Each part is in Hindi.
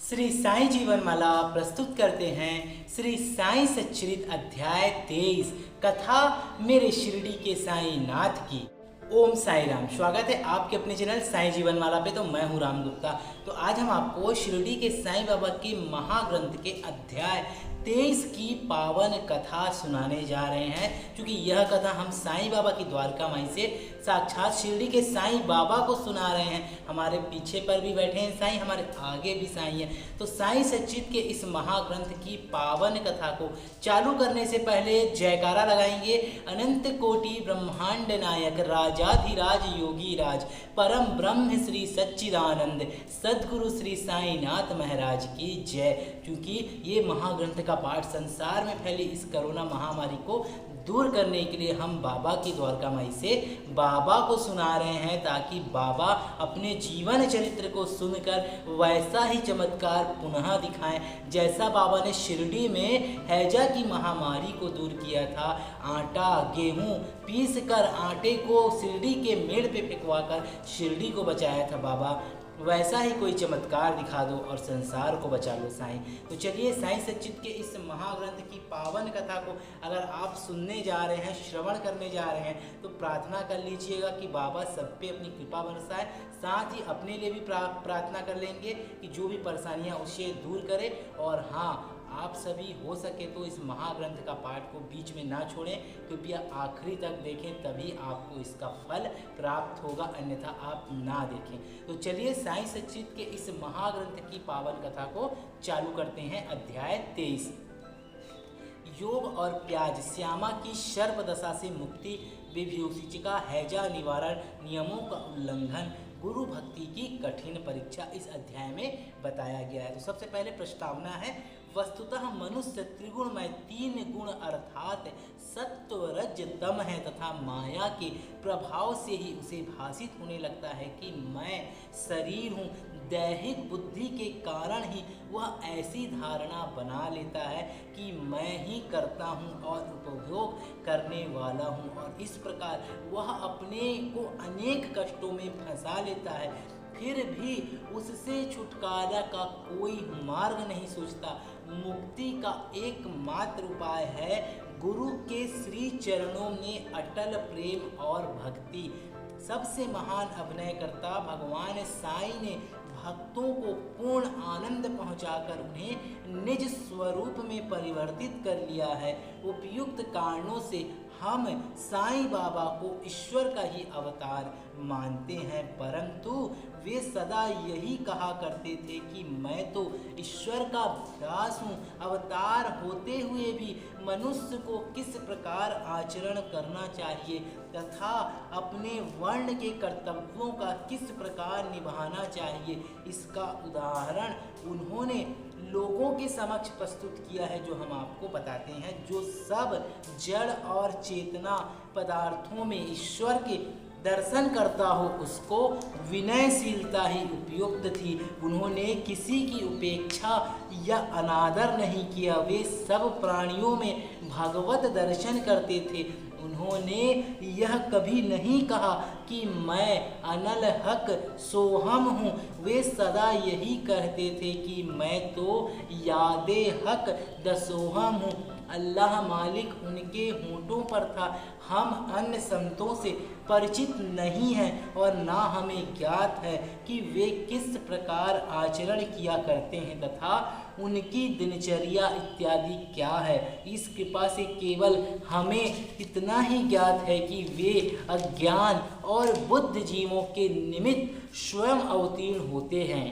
श्री साईं जीवनमाला प्रस्तुत करते हैं श्री साईं सच्चरित अध्याय 23 कथा मेरे शिरडी के साईं नाथ की। ओम साई राम। स्वागत है आपके अपने चैनल साईं जीवनमाला पे। तो मैं हूँ राम गुप्ता। तो आज हम आपको शिरडी के साईं बाबा के महाग्रंथ के अध्याय 23 की पावन कथा सुनाने जा रहे हैं, क्योंकि यह कथा हम साईं बाबा की द्वारका माई से साक्षात शिरडी के साईं बाबा को सुना रहे हैं। हमारे पीछे पर भी बैठे हैं साईं, हमारे आगे भी साईं हैं। तो साईं सच्चित के इस महाग्रंथ की पावन कथा को चालू करने से पहले जयकारा लगाएंगे। अनंत कोटि ब्रह्मांड नायक राजाधिराज योगी राज परम ब्रह्म श्री सच्चिदानंद सद्गुरु श्री साईनाथ महाराज की जय। क्योंकि ये महाग्रंथ का पाठ संसार में फैली इस कोरोना महामारी को दूर करने के लिए हम बाबा की द्वारका माई से बाबा को सुना रहे हैं, ताकि बाबा अपने जीवन चरित्र को सुनकर वैसा ही चमत्कार पुनः दिखाएं जैसा बाबा ने शिरडी में हैजा की महामारी को दूर किया था। आटा गेहूं पीस कर आटे को शिरडी के मेड़ पे फेंकवाकर शिरडी को बचाया था बाबा। वैसा ही कोई चमत्कार दिखा दो और संसार को बचा लो साईं। तो चलिए साईं सच्चित के इस महाग्रंथ की पावन कथा को अगर आप सुनने जा रहे हैं, श्रवण करने जा रहे हैं, तो प्रार्थना कर लीजिएगा कि बाबा सब पे अपनी कृपा बरसाए। साथ ही अपने लिए भी प्रार्थना कर लेंगे कि जो भी परेशानियां उसे दूर करे। और हाँ, आप सभी हो सके तो इस महाग्रंथ का पाठ को बीच में ना छोड़ें, कृपया आखिरी तक देखें, तभी आपको इसका फल प्राप्त होगा, अन्यथा आप ना देखें। तो चलिए साईं सच्चित के इस महाग्रंथ की पावन कथा को चालू करते हैं। अध्याय 23। योग और प्याज श्यामा की सर्प दशा से मुक्ति, विभूषिका हैजा निवारण, नियमों का उल्लंघन, गुरु भक्ति की कठिन परीक्षा इस अध्याय में बताया गया है। तो सबसे पहले प्रस्तावना है। वस्तुतः मनुष्य त्रिगुणमय 3 गुण अर्थात सत्व रज तम है तथा माया के प्रभाव से ही उसे भासित होने लगता है कि मैं शरीर हूँ। दैहिक बुद्धि के कारण ही वह ऐसी धारणा बना लेता है कि मैं ही करता हूँ और उपभोग करने वाला हूँ, और इस प्रकार वह अपने को अनेक कष्टों में फंसा लेता है। फिर भी उससे छुटकारा का कोई मार्ग नहीं सोचता। मुक्ति का एकमात्र उपाय है गुरु के श्री चरणों में अटल प्रेम और भक्ति। सबसे महान अभिनयकर्ता भगवान साईं ने भक्तों को पूर्ण आनंद पहुंचाकर उन्हें निज स्वरूप में परिवर्तित कर लिया है। उपयुक्त कारणों से हम साईं बाबा को ईश्वर का ही अवतार मानते हैं, परंतु वे सदा यही कहा करते थे कि मैं तो ईश्वर का दास हूँ। अवतार होते हुए भी मनुष्य को किस प्रकार आचरण करना चाहिए तथा अपने वर्ण के कर्तव्यों का किस प्रकार निभाना चाहिए, इसका उदाहरण उन्होंने लोगों के समक्ष प्रस्तुत किया है, जो हम आपको बताते हैं। जो सब जड़ और चेतना पदार्थों में ईश्वर के दर्शन करता हो उसको विनयशीलता ही उपयुक्त थी। उन्होंने किसी की उपेक्षा या अनादर नहीं किया। वे सब प्राणियों में भगवत दर्शन करते थे। उन्होंने यह कभी नहीं कहा कि मैं अनल हक सोहम हूँ। वे सदा यही कहते थे कि मैं तो यादे हक दसोहम हूँ। अल्लाह मालिक उनके होंठों पर था। हम अन्य संतों से परिचित नहीं हैं और ना हमें ज्ञात है कि वे किस प्रकार आचरण किया करते हैं तथा उनकी दिनचर्या इत्यादि क्या है। इस कृपा से केवल हमें इतना ही ज्ञात है कि वे अज्ञान और बुद्ध जीवों के निमित्त स्वयं अवतीर्ण होते हैं।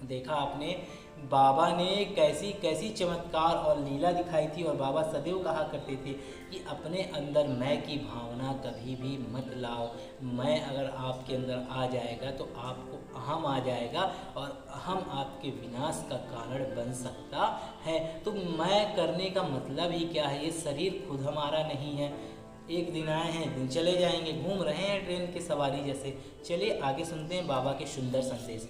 देखा आपने बाबा ने कैसी कैसी चमत्कार और लीला दिखाई थी, और बाबा सदैव कहा करते थे कि अपने अंदर मैं की भावना कभी भी मत लाओ। मैं अगर आपके अंदर आ जाएगा तो आपको अहम आ जाएगा और अहम आपके विनाश का कारण बन सकता है। तो मैं करने का मतलब ही क्या है? ये शरीर खुद हमारा नहीं है। एक दिन आए हैं, दिन चले जाएंगे, घूम रहे हैं ट्रेन की सवारी जैसे। चलिए आगे सुनते हैं बाबा के सुंदर संदेश।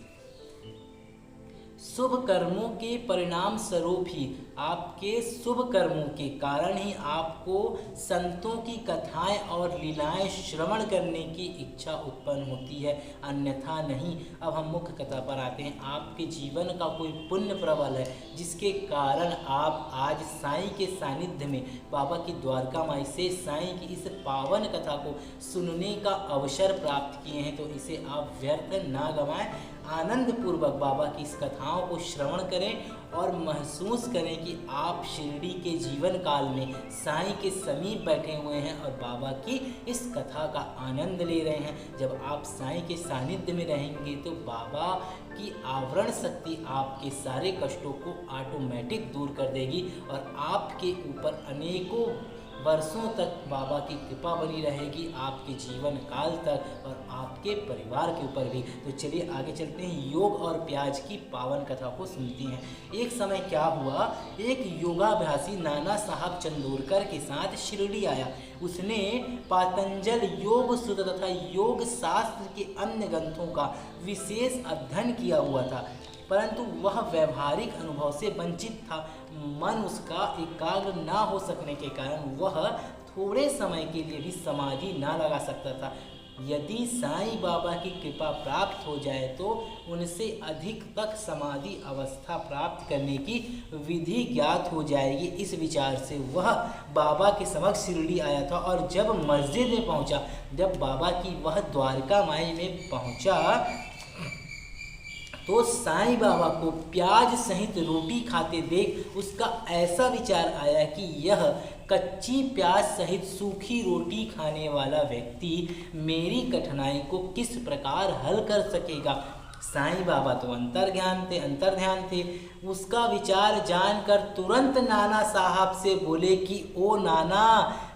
शुभ कर्मों के परिणाम स्वरूप ही, आपके शुभ कर्मों के कारण ही आपको संतों की कथाएं और लीलाएं श्रवण करने की इच्छा उत्पन्न होती है, अन्यथा नहीं। अब हम मुख्य कथा पर आते हैं। आपके जीवन का कोई पुण्य प्रबल है जिसके कारण आप आज साईं के सानिध्य में बाबा की द्वारका माई से साईं की इस पावन कथा को सुनने का अवसर प्राप्त किए हैं, तो इसे आप व्यर्थ ना गंवाएं। आनंद पूर्वक बाबा की इस कथाओं को श्रवण करें और महसूस करें कि आप शिरडी के जीवन काल में साईं के समीप बैठे हुए हैं और बाबा की इस कथा का आनंद ले रहे हैं। जब आप साईं के सानिध्य में रहेंगे तो बाबा की आवरण शक्ति आपके सारे कष्टों को ऑटोमेटिक दूर कर देगी और आपके ऊपर अनेकों वर्षों तक बाबा की कृपा बनी रहेगी, आपके जीवन काल तक और आपके परिवार के ऊपर भी। तो चलिए आगे चलते हैं, योग और प्याज की पावन कथा को सुनते हैं। एक समय क्या हुआ, एक योगाभ्यासी नाना साहब चंदोरकर के साथ शिरडी आया। उसने पातंजल योग सूत्र तथा योग शास्त्र के अन्य ग्रंथों का विशेष अध्ययन किया हुआ था, परंतु वह व्यवहारिक अनुभव से वंचित था। मन उसका एकाग्र ना हो सकने के कारण वह थोड़े समय के लिए भी समाधि ना लगा सकता था। यदि साईं बाबा की कृपा प्राप्त हो जाए तो उनसे अधिक तक समाधि अवस्था प्राप्त करने की विधि ज्ञात हो जाएगी। इस विचार से वह बाबा के समक्ष शिरडी आया था और जब मस्जिद में पहुंचा, जब बाबा की वह द्वारका माई में पहुंचा तो साईं बाबा को प्याज सहित रोटी खाते देख उसका ऐसा विचार आया कि यह कच्ची प्याज सहित सूखी रोटी खाने वाला व्यक्ति मेरी कठिनाई को किस प्रकार हल कर सकेगा। साईं बाबा तो अंतर्ध्यान थे। उसका विचार जानकर तुरंत नाना साहब से बोले कि ओ नाना,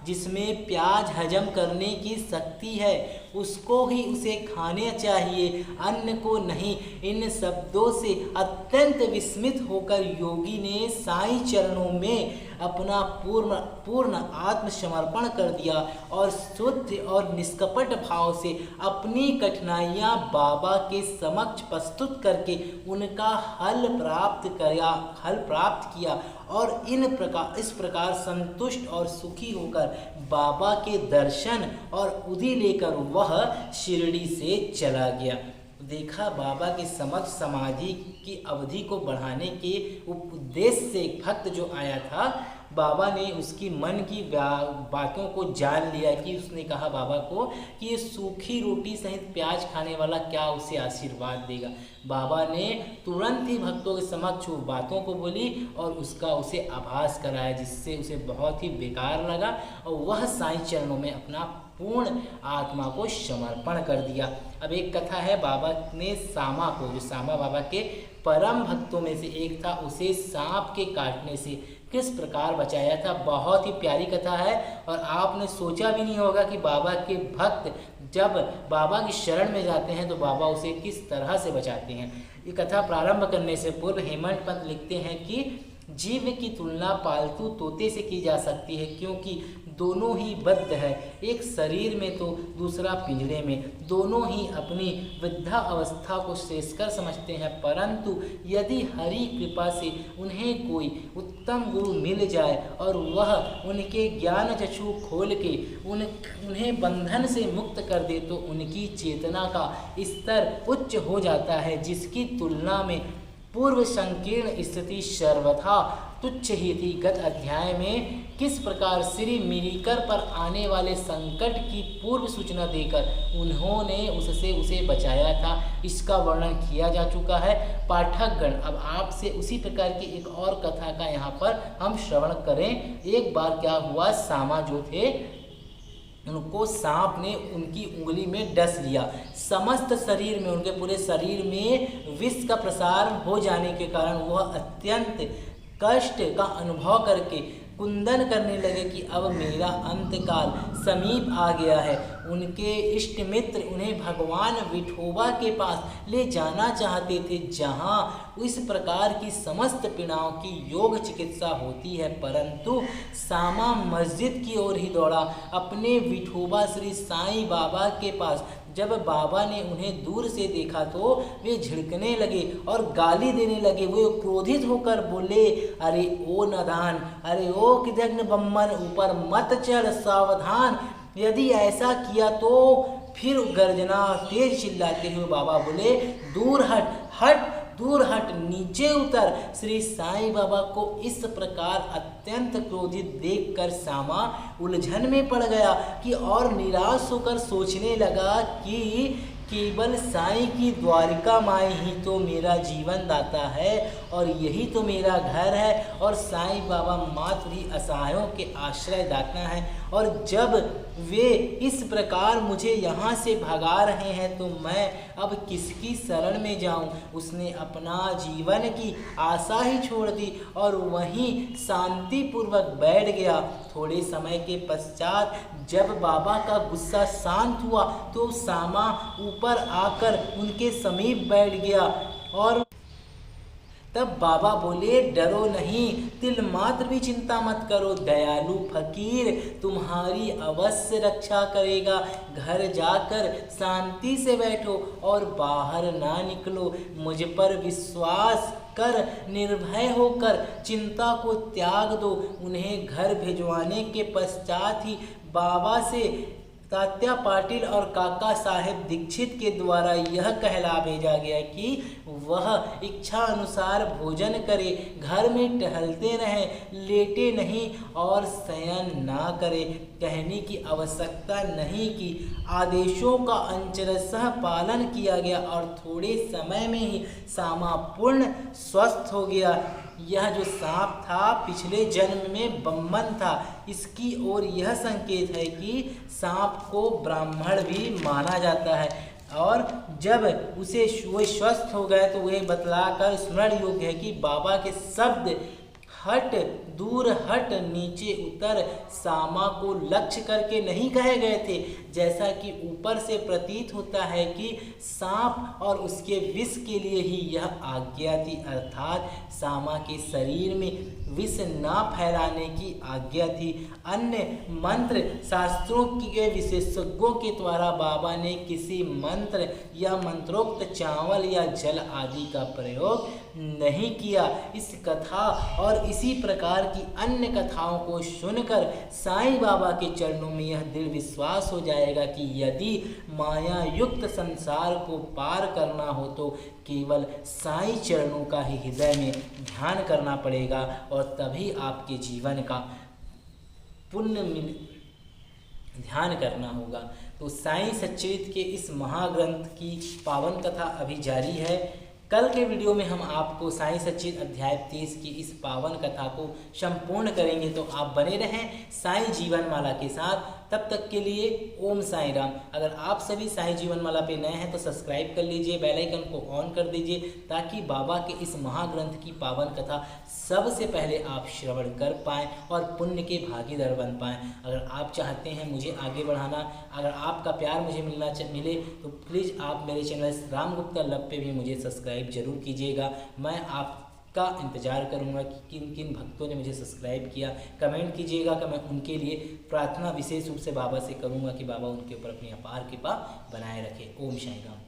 जिसमें प्याज हजम करने की शक्ति है उसको ही उसे खाने चाहिए, अन्य को नहीं। इन शब्दों से अत्यंत विस्मित होकर योगी ने साईं चरणों में अपना पूर्ण आत्मसमर्पण कर दिया और शुद्ध और निष्कपट भाव से अपनी कठिनाइयाँ बाबा के समक्ष प्रस्तुत करके उनका हल प्राप्त किया और इस प्रकार संतुष्ट और सुखी होकर बाबा के दर्शन और उदी लेकर वह शिरडी से चला गया। देखा, बाबा के समक्ष समाधि की अवधि को बढ़ाने के उद्देश्य से एक भक्त जो आया था, बाबा ने उसकी मन की बातों को जान लिया कि उसने कहा बाबा को कि ये सूखी रोटी सहित प्याज खाने वाला क्या उसे आशीर्वाद देगा। बाबा ने तुरंत ही भक्तों के समक्ष वो बातों को बोली और उसे आभास कराया, जिससे उसे बहुत ही बेकार लगा और वह साईं चरणों में अपना पूर्ण आत्मा को समर्पण कर दिया। अब एक कथा है, बाबा ने सामा को, जो सामा बाबा के परम भक्तों में से एक था, उसे सांप के काटने से किस प्रकार बचाया था। बहुत ही प्यारी कथा है और आपने सोचा भी नहीं होगा कि बाबा के भक्त जब बाबा की शरण में जाते हैं तो बाबा उसे किस तरह से बचाते हैं। ये कथा प्रारंभ करने से पूर्व हेमंत पंत लिखते हैं कि जीव की तुलना पालतू तोते से की जा सकती है, क्योंकि दोनों ही बद्ध है, एक शरीर में तो दूसरा पिंजरे में। दोनों ही अपनी वृद्धा अवस्था को श्रेष्ठकर समझते हैं, परंतु यदि हरि कृपा से उन्हें कोई उत्तम गुरु मिल जाए और वह उनके ज्ञान चक्षु खोल के उन्हें बंधन से मुक्त कर दे तो उनकी चेतना का स्तर उच्च हो जाता है, जिसकी तुलना में पूर्व संकीर्ण स्थिति सर्वथा तुच्छ ही थी। गत अध्याय में किस प्रकार श्री मिरिकर पर आने वाले संकट की पूर्व सूचना देकर उन्होंने उसे बचाया था, इसका वर्णन किया जा चुका है। पाठकगण, अब आपसे उसी प्रकार की एक और कथा का यहाँ पर हम श्रवण करें। एक बार क्या हुआ, सामा जो थे उनको सांप ने उनकी उंगली में डस लिया। समस्त शरीर में, उनके पूरे शरीर में विष का प्रसार हो जाने के कारण वह अत्यंत कष्ट का अनुभव करके कुंदन करने लगे कि अब मेरा अंतकाल समीप आ गया है। उनके इष्ट मित्र उन्हें भगवान विठोबा के पास ले जाना चाहते थे, जहां इस प्रकार की समस्त पीड़ाओं की योग चिकित्सा होती है, परंतु सामा मस्जिद की ओर ही दौड़ा। अपने विठोबा श्री साईं बाबा के पास जब बाबा ने उन्हें दूर से देखा तो वे झिड़कने लगे और गाली देने लगे। वे क्रोधित होकर बोले, अरे ओ नादान, अरे ओ कृतघ्न बम्मन, ऊपर मत चढ़, सावधान। यदि ऐसा किया तो फिर गर्जना तेज चिल्लाते हुए बाबा बोले, दूर हट, हट, दूर हट, नीचे उतर। श्री साईं बाबा को इस प्रकार अत्यंत क्रोधित देखकर सामा उलझन में पड़ गया कि और निराश होकर सोचने लगा कि केवल साईं की द्वारिका माई ही तो मेरा जीवन दाता है और यही तो मेरा घर है और साईं बाबा मात्र ही असहायों के आश्रय दाता हैं। और जब वे इस प्रकार मुझे यहाँ से भगा रहे हैं तो मैं अब किसकी शरण में जाऊँ। उसने अपना जीवन की आशा ही छोड़ दी और वहीं शांतिपूर्वक बैठ गया। थोड़े समय के पश्चात जब बाबा का गुस्सा शांत हुआ तो सामा ऊपर आकर उनके समीप बैठ गया और तब बाबा बोले, डरो नहीं, तिल मात्र भी चिंता मत करो, दयालु फकीर तुम्हारी अवश्य रक्षा करेगा। घर जाकर शांति से बैठो और बाहर ना निकलो। मुझ पर विश्वास कर निर्भय होकर चिंता को त्याग दो। उन्हें घर भिजवाने के पश्चात ही बाबा से तात्या पाटिल और काका साहेब दीक्षित के द्वारा यह कहला भेजा गया कि वह इच्छा अनुसार भोजन करे, घर में टहलते रहें, लेटे नहीं और शयन ना करे। कहने की आवश्यकता नहीं कि आदेशों का अंशतः पालन किया गया और थोड़े समय में ही सामा पूर्ण स्वस्थ हो गया। यह जो सांप था पिछले जन्म में बम्मन था। इसकी ओर यह संकेत है कि सांप को ब्राह्मण भी माना जाता है और जब उसे वो स्वस्थ हो गए तो वह बतलाकर स्मरण योग्य है कि बाबा के शब्द हट, दूर हट, नीचे उतर सामा को लक्ष्य करके नहीं कहे गए थे, जैसा कि ऊपर से प्रतीत होता है कि सांप और उसके विष के लिए ही यह आज्ञा थी, अर्थात सामा के शरीर में विष ना फैलाने की आज्ञा थी। अन्य मंत्र शास्त्रों के विशेषज्ञों के द्वारा बाबा ने किसी मंत्र या मंत्रोक्त चावल या जल आदि का प्रयोग नहीं किया। इस कथा और इसी प्रकार की अन्य कथाओं को सुनकर साईं बाबा के चरणों में यह दृढ़ विश्वास हो जाएगा कि यदि माया युक्त संसार को पार करना हो तो केवल साईं चरणों का ही हृदय में ध्यान करना पड़ेगा और तभी आपके जीवन का पुण्य ध्यान करना होगा। तो साईं सच्चरित्र के इस महाग्रंथ की पावन कथा अभी जारी है। कल के वीडियो में हम आपको साईं सच्चरित्र अध्याय 23 की इस पावन कथा को संपूर्ण करेंगे, तो आप बने रहें साईं जीवन माला के साथ। तब तक के लिए ओम साईं राम। अगर आप सभी साईं जीवन माला पे नए हैं तो सब्सक्राइब कर लीजिए, बेल आइकन को ऑन कर दीजिए ताकि बाबा के इस महाग्रंथ की पावन कथा सबसे पहले आप श्रवण कर पाएँ और पुण्य के भागीदार बन पाएँ। अगर आप चाहते हैं मुझे आगे बढ़ाना, अगर आपका प्यार मुझे मिले तो प्लीज़ आप मेरे चैनल राम गुप्ता लव पे भी मुझे सब्सक्राइब जरूर कीजिएगा। मैं आपका इंतज़ार करूंगा कि किन किन भक्तों ने मुझे सब्सक्राइब किया। कमेंट कीजिएगा कि मैं उनके लिए प्रार्थना विशेष रूप से बाबा से करूंगा कि बाबा उनके ऊपर अपनी अपार कृपा बनाए रखे। ओम साईं राम।